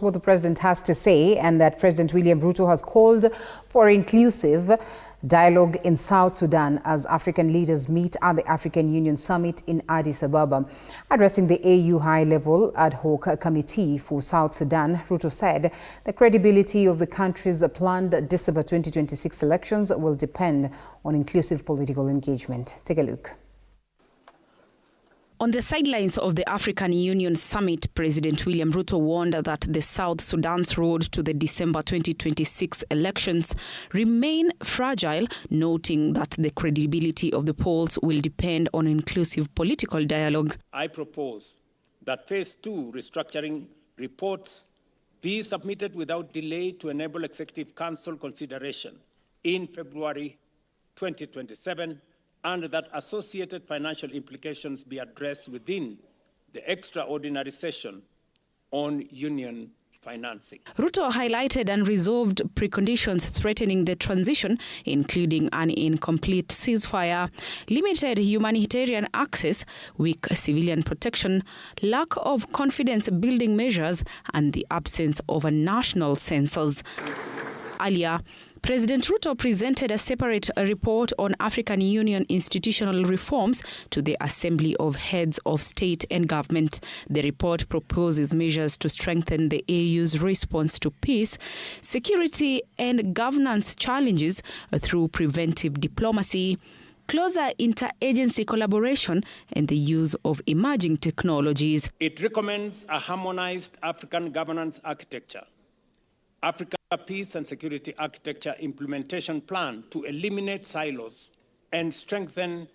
what the president has to say, and that President William Ruto has called for inclusive dialogue in South Sudan as African leaders meet at the African Union Summit in Addis Ababa. Addressing the AU high-level ad hoc committee for South Sudan, Ruto said the credibility of the country's planned December 2026 elections will depend on inclusive political engagement. Take a look. On the sidelines of the African Union Summit, President William Ruto warned that the South Sudan's road to the December 2026 elections remain fragile, noting that the credibility of the polls will depend on inclusive political dialogue. I propose that Phase 2 restructuring reports be submitted without delay to enable Executive Council consideration in February 2027, and that associated financial implications be addressed within the extraordinary session on union financing. Ruto highlighted unresolved preconditions threatening the transition, including an incomplete ceasefire, limited humanitarian access, weak civilian protection, lack of confidence-building measures, and the absence of a national census. Earlier, President Ruto presented a separate report on African Union institutional reforms to the Assembly of Heads of State and Government. The report proposes measures to strengthen the AU's response to peace, security, and governance challenges through preventive diplomacy, closer interagency collaboration, and the use of emerging technologies. It recommends a harmonized African governance architecture, Africa Peace and Security Architecture Implementation Plan to eliminate silos and strengthen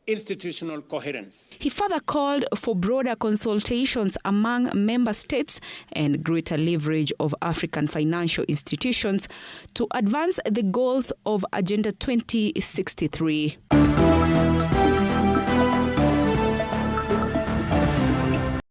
institutional coherence. He further called for broader consultations among member states and greater leverage of African financial institutions to advance the goals of Agenda 2063.